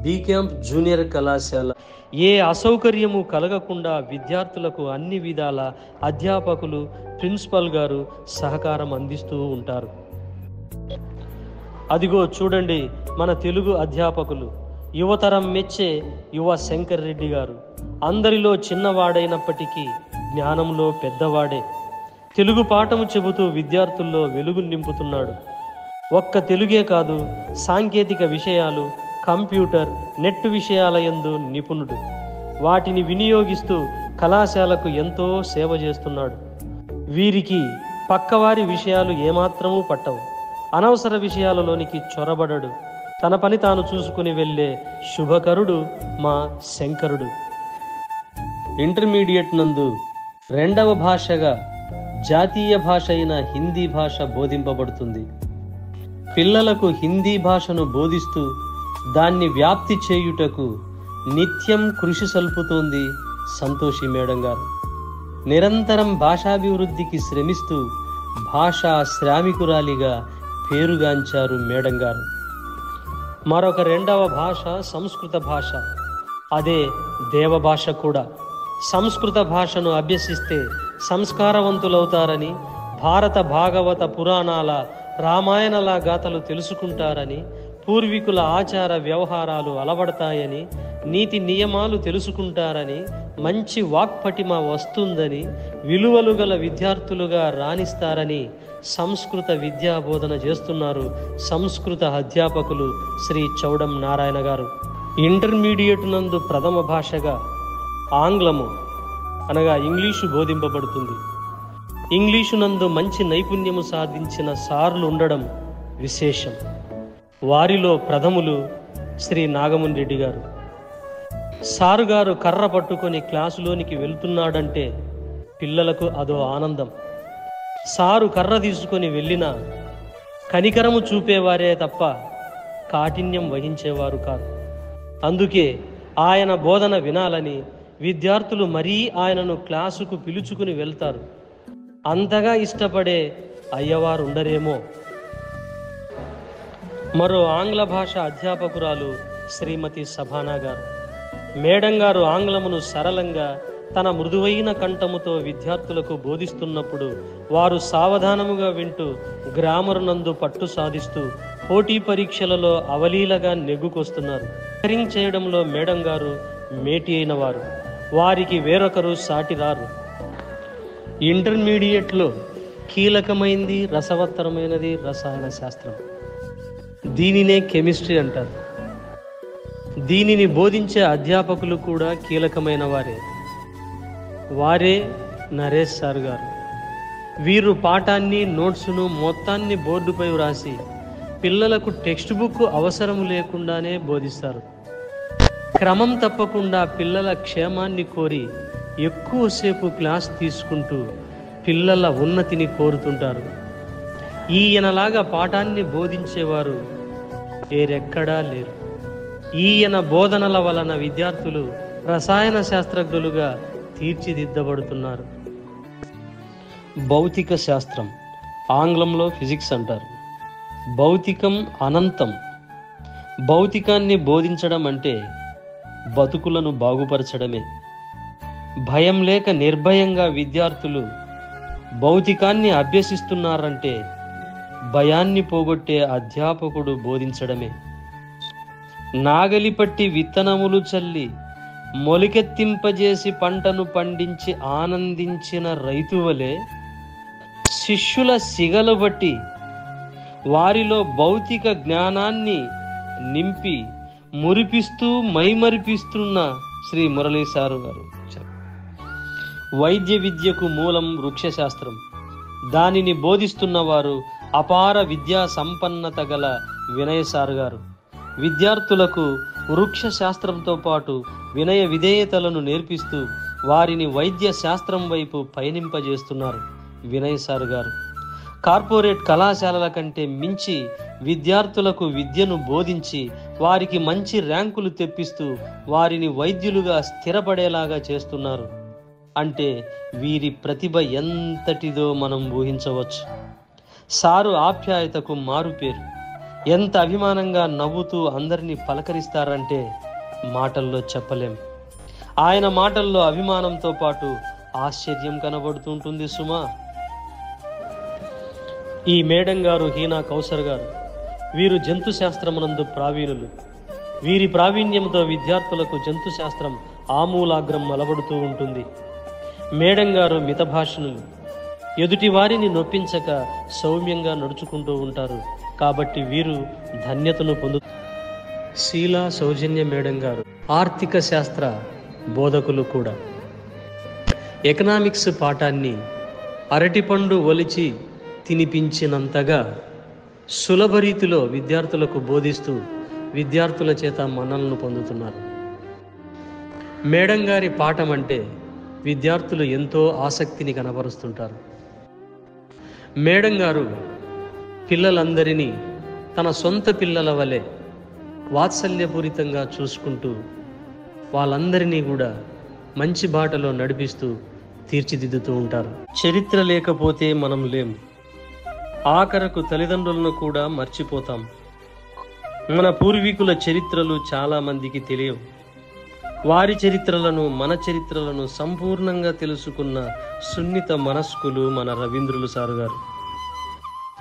B camp junior కళాశాల ఏ అసౌకర్యము కలగకుండా విద్యార్థులకు అన్ని విధాల అధ్యాపకులు, ప్రిన్సిపల్ గారు సహకారం అందిస్తూ ఉంటారు. అదిగో చూడండి మన తెలుగు అధ్యాపకులు, యువతరం మెచ్చే యువ శంకర్ రెడ్డి గారు. అందరిలో చిన్నవాడైనప్పటికీ జ్ఞానంలో పెద్దవాడే. తెలుగు పాఠము చెబుతూ విద్యార్థుల్లో వెలుగు నింపుతున్నాడు. ఒక్క తెలుగే కాదు, సాంకేతిక విషయాలు, కంప్యూటర్, నెట్ విషయాల యందు నిపుణుడు. వాటిని వినియోగిస్తూ కళాశాలకు ఎంతో సేవ చేస్తున్నాడు. వీరికి పక్కవారి విషయాలు ఏమాత్రమూ పట్టవు. అనవసర విషయాలలోనికి చొరబడడు. తన పని తాను చూసుకుని వెళ్ళే శుభకరుడు మా శంకరుడు. ఇంటర్మీడియట్ నందు రెండవ భాషగా జాతీయ భాష అయిన హిందీ భాష బోధింపబడుతుంది. పిల్లలకు హిందీ భాషను బోధిస్తూ దాన్ని వ్యాప్తి చేయుటకు నిత్యం కృషి సల్పుతోంది సంతోషి మేడం గారు. నిరంతరం భాషాభివృద్ధికి శ్రమిస్తూ భాషా శ్రామికురాలిగా పేరుగాంచారు మేడం గారు. మరొక రెండవ భాష సంస్కృత భాష. అదే దేవభాష కూడా. సంస్కృత భాషను అభ్యసిస్తే సంస్కారవంతులవుతారని, భారత భాగవత పురాణాల, రామాయణల గాథలు తెలుసుకుంటారని, పూర్వీకుల ఆచార వ్యవహారాలు అలవడతాయని, నీతి నియమాలు తెలుసుకుంటారని, మంచి వాక్పటిమ వస్తుందని, విలువలు గల విద్యార్థులుగా రాణిస్తారని సంస్కృత విద్యా బోధన చేస్తున్నారు సంస్కృత అధ్యాపకులు శ్రీ చౌడం నారాయణ గారు. ఇంటర్మీడియట్ నందు ప్రథమ భాషగా ఆంగ్లము అనగా ఇంగ్లీషు బోధింపబడుతుంది. ఇంగ్లీషు నందు మంచి నైపుణ్యము సాధించిన సార్లు ఉండడం విశేషం. వారిలో ప్రథములు శ్రీ నాగమన్ రెడ్డి గారు. సారు గారు కర్ర పట్టుకొని క్లాసులోనికి వెళ్తున్నాడంటే పిల్లలకు అదో ఆనందం. సారు కర్ర తీసుకొని వెళ్ళినా కనికరము చూపేవారే తప్ప కాఠిన్యం వహించేవారు కాదు. అందుకే ఆయన బోధన వినాలని విద్యార్థులు మరీ ఆయనను క్లాసుకు పిలుచుకుని వెళ్తారు. అంతగా ఇష్టపడే అయ్యవారు ఉండరేమో. మరో ఆంగ్ల భాష అధ్యాపకురాలు శ్రీమతి సభానా గారు. మేడం గారు ఆంగ్లమును సరళంగా తన మృదువైన కంఠముతో విద్యార్థులకు బోధిస్తున్నప్పుడు వారు సావధానముగా వింటూ గ్రామర్ నందు పట్టు సాధిస్తూ పోటీ పరీక్షలలో అవలీలగా నెగ్గుకొస్తున్నారు. టీచరింగ్ చేయడంలో మేడం గారు మేటి అయిన వారు. వారికి వేరొకరు సాటి రారు. ఇంటర్మీడియట్లో కీలకమైంది, రసవత్తరమైనది రసాయన శాస్త్రం. దీనినే కెమిస్ట్రీ అంటారు. దీనిని బోధించే అధ్యాపకులు కూడా కీలకమైన వారే నరేష్ సార్ గారు. వీరు పాఠాన్ని, నోట్స్ను మొత్తాన్ని బోర్డుపై వ్రాసి పిల్లలకు టెక్స్ట్ బుక్ అవసరం లేకుండానే బోధిస్తారు. క్రమం తప్పకుండా పిల్లల క్షేమాన్ని కోరి ఎక్కువసేపు క్లాస్ తీసుకుంటూ పిల్లల ఉన్నతిని కోరుతుంటారు. ఈయనలాగా పాఠాన్ని బోధించేవారు వేరెక్కడా లేరు. ఈయన బోధనల వలన విద్యార్థులు రసాయన శాస్త్రజ్ఞులుగా తీర్చిదిద్దబడుతున్నారు. భౌతిక శాస్త్రం, ఆంగ్లంలో ఫిజిక్స్ అంటారు. భౌతికం అనంతం. భౌతికాన్ని బోధించడం అంటే బతుకులను బాగుపరచడమే. భయం లేక నిర్భయంగా విద్యార్థులు భౌతికాన్ని అభ్యసిస్తున్నారంటే భయాన్ని పోగొట్టే అధ్యాపకుడు బోధించడమే. నాగలి పట్టి విత్తనములు చల్లి మొలికెత్తింపజేసి పంటను పండించి ఆనందించిన రైతు వలె శిష్యుల సిగలు బట్టి వారిలో భౌతిక జ్ఞానాన్ని నింపి మురిపిస్తూ మైమరిపిస్తున్న శ్రీ మురళీ సారు గారు. వైద్య విద్యకు మూలం వృక్షశాస్త్రం. దానిని బోధిస్తున్నవారు అపార విద్యా సంపన్నత గల వినయ్ సార్ గారు. విద్యార్థులకు వృక్ష శాస్త్రంతో పాటు వినయ విధేయతలను నేర్పిస్తూ వారిని వైద్య శాస్త్రం వైపు పయనింపజేస్తున్నారు వినయ్ సార్ గారు. కార్పొరేట్ కళాశాలల కంటే మించి విద్యార్థులకు విద్యను బోధించి వారికి మంచి ర్యాంకులు తెప్పిస్తూ వారిని వైద్యులుగా స్థిరపడేలాగా చేస్తున్నారు. అంటే వీరి ప్రతిభ ఎంతటిదో మనం ఊహించవచ్చు. సారు ఆప్యాయతకు మారుపేరు. ఎంత అభిమానంగా నవ్వుతూ అందరినీ పలకరిస్తారంటే మాటల్లో చెప్పలేం. ఆయన మాటల్లో అభిమానంతో పాటు ఆశ్చర్యం కనబడుతుంటుంది సుమా. ఈ మేడం గారు హీనా కౌసర్ గారు, వీరు జంతు శాస్త్రమునందు ప్రావీణులు. వీరి ప్రావీణ్యంతో విద్యార్థులకు జంతు శాస్త్రం ఆమూలాగ్రం అలవడుతూ ఉంటుంది. మేడం గారు మితభాషణులు, ఎదుటి వారిని నొప్పించక సౌమ్యంగా నడుచుకుంటూ ఉంటారు. కాబట్టి వీరు ధన్యతను శీలా సౌజన్య మేడం గారు ఆర్థిక శాస్త్ర బోధకులు కూడా. ఎకనామిక్స్ పాఠాన్ని అరటిపండు ఒలిచి తినిపించినంతగా సులభ రీతిలో విద్యార్థులకు బోధిస్తూ విద్యార్థుల చేత మన్ననలను పొందుతున్నారు. మేడం గారి పాఠం అంటే విద్యార్థులు ఎంతో ఆసక్తిని కనబరుస్తుంటారు. మేడం గారు పిల్లలందరినీ తన సొంత పిల్లల వలె వాత్సల్యపూరితంగా చూసుకుంటూ వాళ్ళందరినీ కూడా మంచి బాటలో నడిపిస్తూ తీర్చిదిద్దుతూ ఉంటారు. చరిత్ర లేకపోతే మనం లేము. ఆఖరకు తల్లిదండ్రులను కూడా మర్చిపోతాం. మన పూర్వీకుల చరిత్రలు చాలా మందికి తెలియవు. వారి చరిత్రలను, మన చరిత్రలను సంపూర్ణంగా తెలుసుకున్న సున్నిత మనస్కులు మన రవీంద్రులు సారు గారు.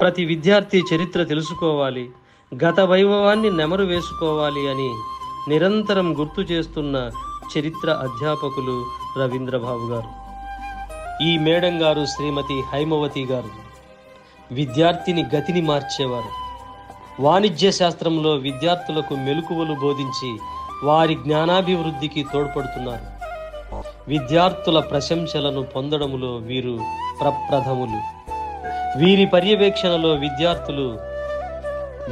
ప్రతి విద్యార్థి చరిత్ర తెలుసుకోవాలి, గత వైభవాన్ని నెమరు వేసుకోవాలి అని నిరంతరం గుర్తు చేస్తున్న చరిత్ర అధ్యాపకులు రవీంద్రబాబు గారు. ఈ మేడం గారు శ్రీమతి హైమవతి గారు విద్యార్థిని గతిని మార్చేవారు. వాణిజ్య శాస్త్రంలో విద్యార్థులకు మెలకువలు బోధించి వారి జ్ఞానాభివృద్ధికి తోడ్పడుతున్నారు. విద్యార్థుల ప్రశంసలను పొందడములో వీరు ప్రప్రథములు. వీరి పర్యవేక్షణలో విద్యార్థులు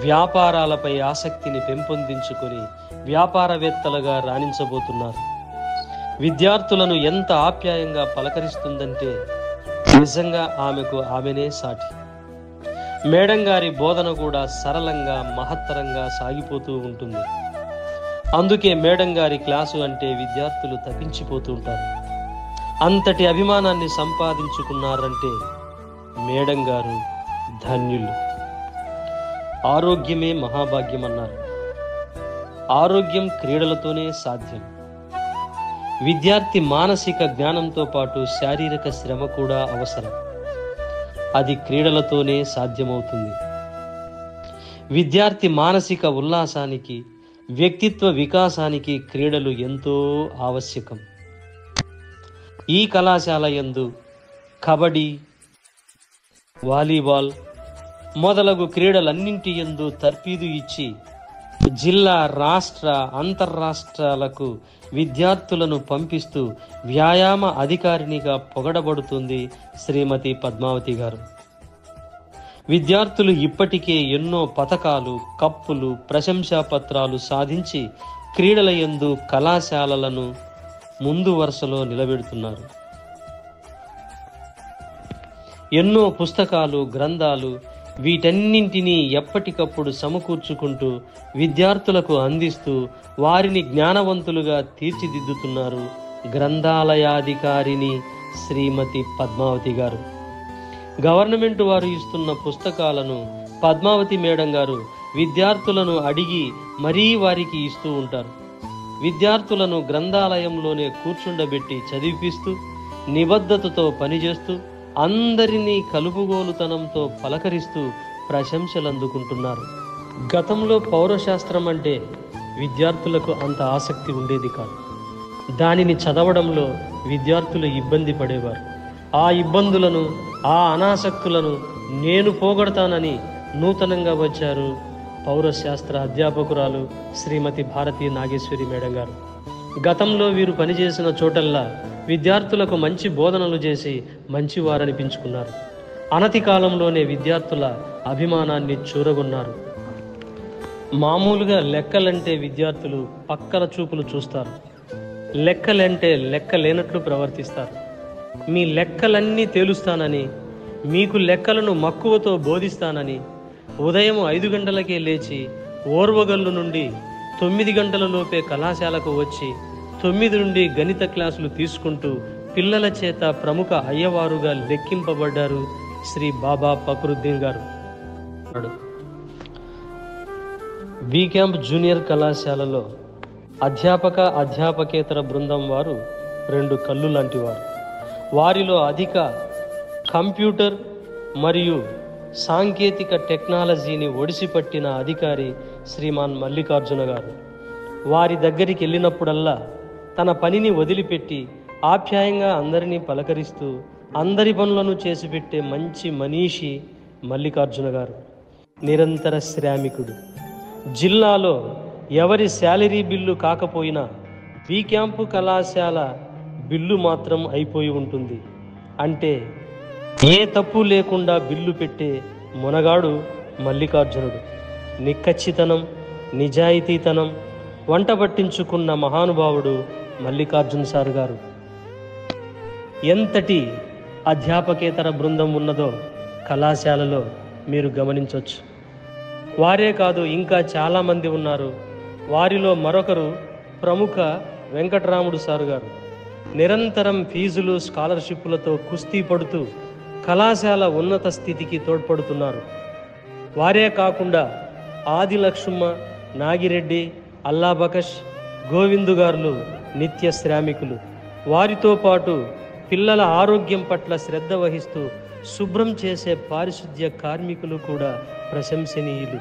వ్యాపారాలపై ఆసక్తిని పెంపొందించుకొని వ్యాపారవేత్తలుగా రాణించబోతున్నారు. విద్యార్థులను ఎంత ఆప్యాయంగా పలకరిస్తుందంటే నిజంగా ఆమెకు ఆమెనే సాటి. మేడం గారి బోధన కూడా సరళంగా, మహత్తరంగా సాగిపోతూ ఉంటుంది. అందుకే మేడం గారి క్లాసు అంటే విద్యార్థులు తప్పించిపోతూ ఉంటారు. అంతటి అభిమానాన్ని సంపాదించుకున్నారంటే మేడం గారు ధన్యులు. ఆరోగ్యమే మహాభాగ్యం అన్నారు. ఆరోగ్యం క్రీడలతోనే సాధ్యం. విద్యార్థి మానసిక జ్ఞానంతో పాటు శారీరక శ్రమ కూడా అవసరం. అది క్రీడలతోనే సాధ్యమవుతుంది. విద్యార్థి మానసిక ఉల్లాసానికి, వ్యక్తిత్వ వికాసానికి క్రీడలు ఎంతో ఆవశ్యకం. ఈ కళాశాల యందు కబడ్డీ, వాలీబాల్ మొదలగు క్రీడలన్నింటి యందు తర్ఫీదు ఇచ్చి జిల్లా, రాష్ట్ర, అంతర్రాష్ట్రాలకు విద్యార్థులను పంపిస్తూ వ్యాయామ అధికారినిగా పొగడబడుతుంది శ్రీమతి పద్మావతి గారు. విద్యార్థులు ఇప్పటికే ఎన్నో పతకాలు, కప్పులు, ప్రశంసా పత్రాలు సాధించి క్రీడల యందు కళాశాలలను ముందు వరుసలో నిలబెడుతున్నారు. ఎన్నో పుస్తకాలు, గ్రంథాలు వీటన్నింటినీ ఎప్పటికప్పుడు సమకూర్చుకుంటూ విద్యార్థులకు అందిస్తూ వారిని జ్ఞానవంతులుగా తీర్చిదిద్దుతున్నారు గ్రంథాలయాధికారిని శ్రీమతి పద్మావతి గారు. గవర్నమెంట్ వారు ఇస్తున్న పుస్తకాలను పద్మావతి మేడం గారు విద్యార్థులను అడిగి మరీ వారికి ఇస్తూ ఉంటారు. విద్యార్థులను గ్రంథాలయంలోనే కూర్చుండబెట్టి చదివిపిస్తూ నిబద్ధతతో పనిచేస్తూ అందరినీ కలుపుగోలుతనంతో పలకరిస్తూ ప్రశంసలు అందుకుంటున్నారు. గతంలో పౌరశాస్త్రం అంటే విద్యార్థులకు అంత ఆసక్తి ఉండేది కాదు. దానిని చదవడంలో విద్యార్థులు ఇబ్బంది పడేవారు. ఆ ఇబ్బందులను, ఆ అనాసక్తులను నేను పోగొడతానని నూతనంగా వచ్చారు పౌరశాస్త్ర అధ్యాపకురాలు శ్రీమతి భారతీ నాగేశ్వరి మేడం గారు. గతంలో వీరు పనిచేసిన చోటల్లా విద్యార్థులకు మంచి బోధనలు చేసి మంచివారనిపించుకున్నారు. అనతి కాలంలోనే విద్యార్థుల అభిమానాన్ని చూరగొన్నారు. మామూలుగా లెక్కలంటే విద్యార్థులు పక్కల చూపులు చూస్తారు. లెక్కలంటే లెక్క లేనట్లు ప్రవర్తిస్తారు. మీ లెక్కలన్నీ తేలుస్తానని, మీకు లెక్కలను మక్కువతో బోధిస్తానని ఉదయం 5 గంటలకే లేచి ఓర్వగల్లు నుండి 9 గంటల లోపే కళాశాలకు వచ్చి 9 నుండి గణిత క్లాసులు తీసుకుంటూ పిల్లల చేత ప్రముఖ అయ్యవారుగా లెక్కింపబడ్డారు శ్రీ బాబా ఫక్రుద్దీన్ గారు. వి క్యాంప్ జూనియర్ కళాశాలలో అధ్యాపకేతర బృందం వారు 2 కళ్ళు లాంటి వారు. వారిలో అధిక కంప్యూటర్ మరియు సాంకేతిక టెక్నాలజీని ఒడిసిపట్టిన అధికారి శ్రీమాన్ మల్లికార్జున గారు. వారి దగ్గరికి వెళ్ళినప్పుడల్లా తన పనిని వదిలిపెట్టి ఆప్యాయంగా అందరినీ పలకరిస్తూ అందరి పనులను చేసి పెట్టే మంచి మనీషి మల్లికార్జున గారు. నిరంతర శ్రామికుడు. జిల్లాలో ఎవరి శాలరీ బిల్లు కాకపోయినా వి క్యాంపు కళాశాల బిల్లు మాత్రం అయిపోయి ఉంటుంది. అంటే ఏ తప్పు లేకుండా బిల్లు పెట్టే మునగాడు మల్లికార్జునుడు. నిక్కచ్చితనం, నిజాయితీతనం వంట పట్టించుకున్న మహానుభావుడు మల్లికార్జున సార్ గారు. ఎంతటి అధ్యాపకేతర బృందం ఉన్నదో కళాశాలలో మీరు గమనించవచ్చు. వారే కాదు, ఇంకా చాలామంది ఉన్నారు. వారిలో మరొకరు ప్రముఖ వెంకటరాముడు సారు గారు. నిరంతరం ఫీజులు, స్కాలర్షిప్లతో కుస్తీ పడుతూ కళాశాల ఉన్నత స్థితికి తోడ్పడుతున్నారు. వారే కాకుండా ఆదిలక్ష్మ, నాగిరెడ్డి, అల్లాబకష్, గోవిందు గారులు నిత్య శ్రామికులు. వారితో పాటు పిల్లల ఆరోగ్యం పట్ల శ్రద్ధ వహిస్తూ శుభ్రం చేసే పారిశుద్ధ్య కార్మికులు కూడా ప్రశంసనీయులు.